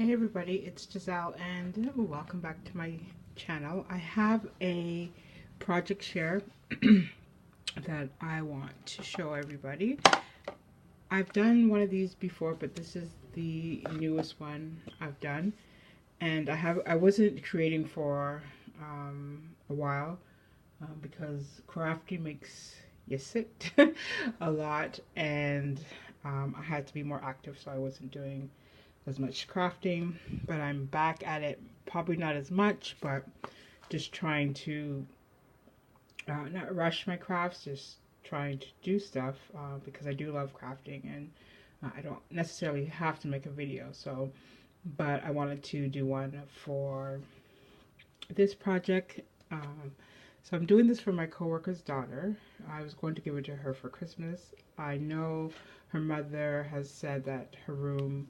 Hey everybody, it's Giselle and welcome back to my channel. I have a project share that I want to show everybody. I've done one of these before, but this is the newest one I've done. And I wasn't creating for a while because crafting makes you sit a lot, and I had to be more active, so I wasn't doing as much crafting, but I'm back at it, probably not as much, but just trying to not rush my crafts, just trying to do stuff because I do love crafting, and I don't necessarily have to make a video, so but I wanted to do one for this project. So I'm doing this for my coworker's daughter. I was going to give it to her for Christmas. I know her mother has said that her room,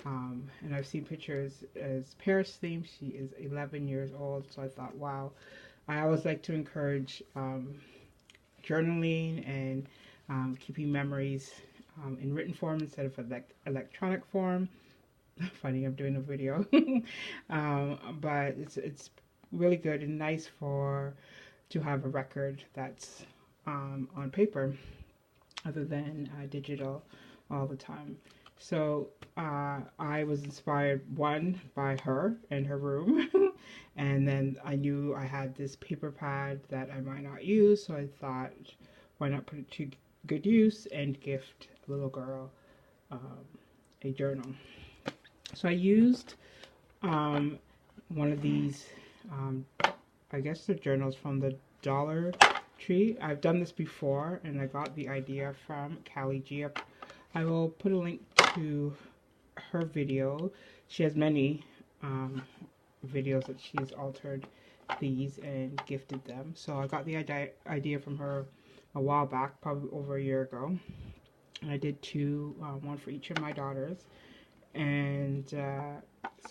and I've seen pictures as Paris themed. She is 11 years old, so I thought, wow. I always like to encourage journaling and keeping memories in written form instead of electronic form. Funny, I'm doing a video. But it's really good and nice to have a record that's on paper other than digital all the time. So I was inspired, one, by her and her room, and then I knew I had this paper pad that I might not use, so I thought, why not put it to good use and gift a little girl a journal. So I used one of these, I guess they're journals from the Dollar Tree. I've done this before, and I got the idea from Callie G. I will put a link to her video. She has many videos that she's altered these and gifted them. So I got the idea from her a while back, probably over a year ago. And I did two, one for each of my daughters. And so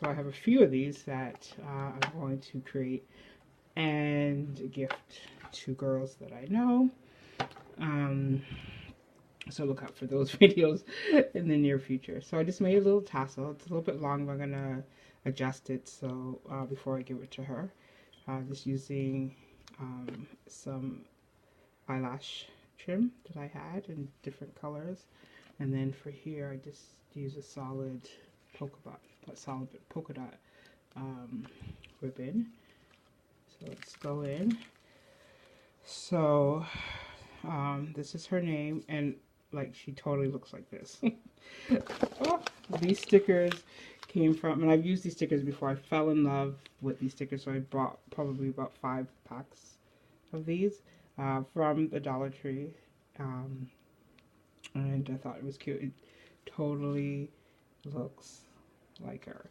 I have a few of these that I'm going to create and gift to girls that I know. So look out for those videos in the near future. So I just made a little tassel. It's a little bit long, but I'm gonna adjust it so before I give it to her. Just using some eyelash trim that I had in different colors. And then for here, I just use a solid polka dot ribbon. So let's go in. So this is her name, and like she totally looks like this. Oh, these stickers came from, and I've used these stickers before. I fell in love with these stickers, so I bought probably about 5 packs of these from the Dollar Tree, and I thought it was cute. It totally looks like her.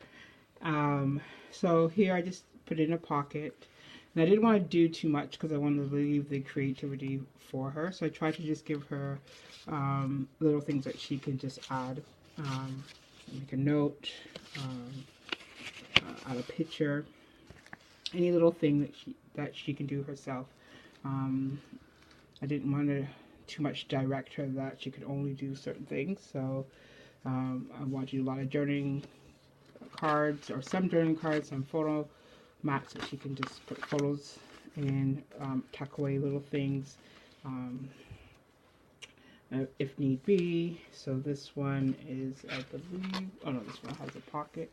So here I just put in a pocket. And I didn't want to do too much because I wanted to leave the creativity for her. So I tried to just give her little things that she can just add. Make a note, add a picture, any little thing that she can do herself. I didn't want to too much direct her that she could only do certain things. So I want to do a lot of journaling cards, or some journaling cards, some photo mats that she can just put photos in, tuck away little things if need be. So this one is, I believe, oh no, this one has a pocket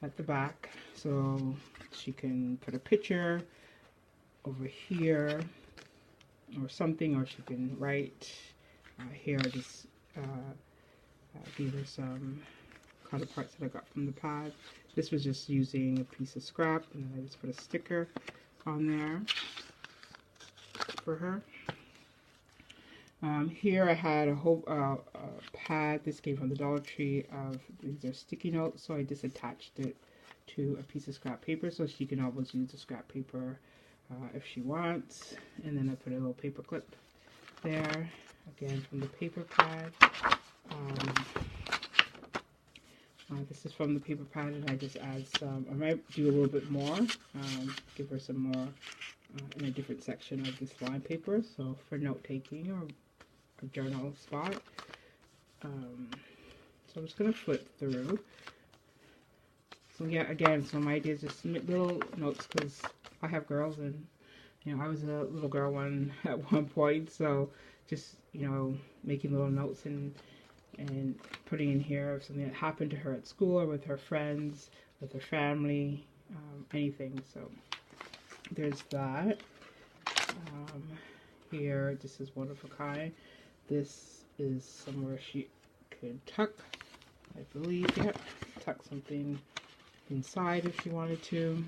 at the back, so she can put a picture over here or something, or she can write here. I just gave her some colour parts that I got from the pad. This was just using a piece of scrap, and then I just put a sticker on there for her. Here I had a whole pad. This came from the Dollar Tree. These are sticky notes, so I just attached it to a piece of scrap paper, so she can always use the scrap paper if she wants. And then I put a little paper clip there, again from the paper pad. This is from the paper pad, and I just add some, I might do a little bit more, give her some more in a different section of this line paper, so for note taking or a journal spot. So I'm just going to flip through. So yeah, again, so my idea is just submit little notes, because I have girls, and you know, I was a little girl one at one point, so just, you know, making little notes and putting in here something that happened to her at school or with her friends, with her family, anything. So there's that. Here, this is one of a kind. This is somewhere she could tuck, I believe, yep, tuck something inside if she wanted to.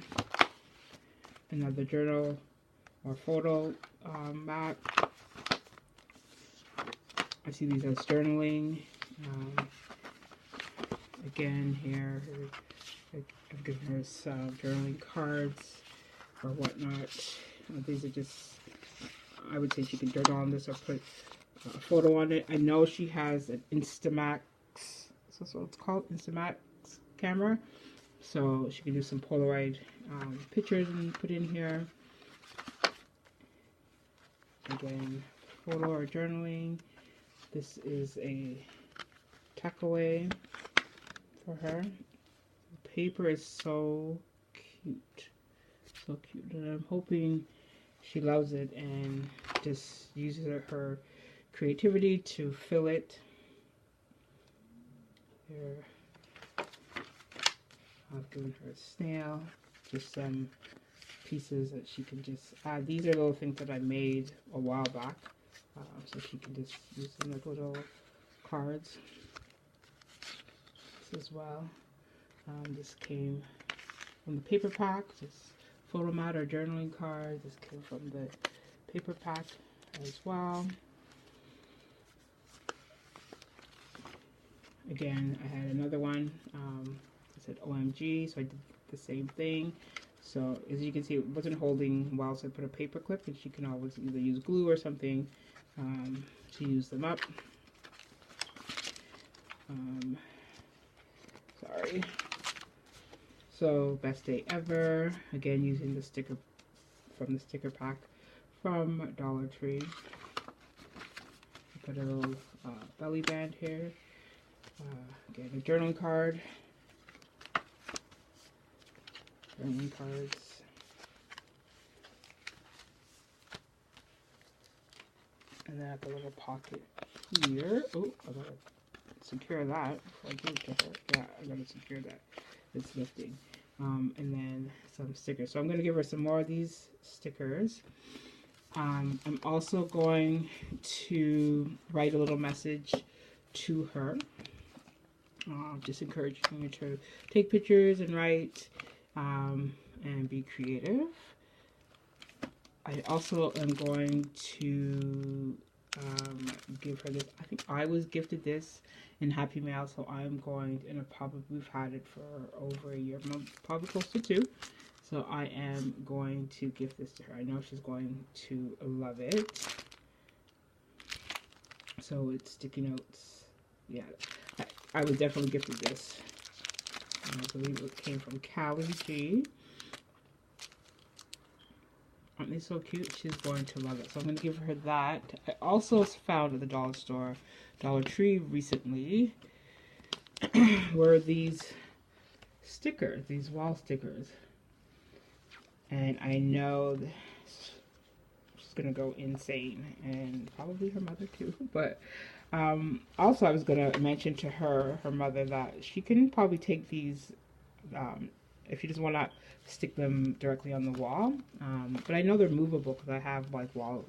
Another journal or photo mat. I see these as journaling. Again, here, I've given her some journaling cards or whatnot. These are just, I would say she can journal on this or put a photo on it. I know she has an Instamax, that's what it's called, Instamax camera. So she can do some Polaroid pictures and put in here. Again, photo or journaling. This is a tuck away for her. The paper is so cute. So cute. And I'm hoping she loves it and just uses her creativity to fill it. Here, I've given her a snail, just some pieces that she can just add. These are little things that I made a while back, so she can just use them like little cards. This as well. This came from the paper pack, just photo mat or journaling card. This came from the paper pack as well. Again, I had another one. It said OMG, so I did the same thing. So as you can see, it wasn't holding well, so I put a paper clip, and she can always either use glue or something to use them up. Sorry. So best day ever. Again, using the sticker from the sticker pack from Dollar Tree. Put a little belly band here. Again, a journaling card. Journaling cards. And then at the little pocket here. Oh, I gotta secure that before I give it to her. Yeah, I gotta secure that. It's lifting. And then some stickers. So I'm gonna give her some more of these stickers. I'm also going to write a little message to her. Just encouraging her to take pictures and write and be creative. I also am going to give her this. I think I was gifted this in Happy Mail, so I'm going to, and we've had it for over a year, probably close to 2. So I am going to gift this to her. I know she's going to love it. So it's sticky notes. Yeah, I was definitely gifted this. And I believe it came from Callie G. Aren't they so cute? She's going to love it. So I'm going to give her that. I also found at the Dollar Tree recently, were these stickers, these wall stickers. And I know she's going to go insane, and probably her mother too. But also I was going to mention to her mother, that she can probably take these, if she doesn't want to stick them directly on the wall. But I know they're movable, because I have like wall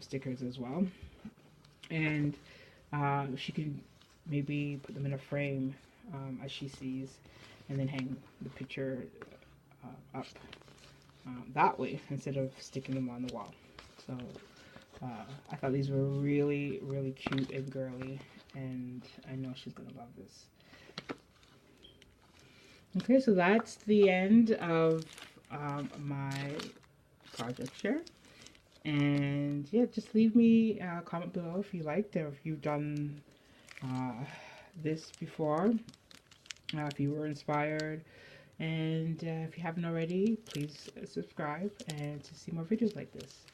stickers as well. And she can maybe put them in a frame as she sees, and then hang the picture up that way, instead of sticking them on the wall. So I thought these were really, really cute and girly, and I know she's gonna love this. Okay, so that's the end of my project share. And yeah, just leave me a comment below if you liked it, or if you've done this before, if you were inspired. And if you haven't already, please subscribe and to see more videos like this.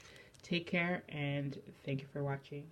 Take care, and thank you for watching.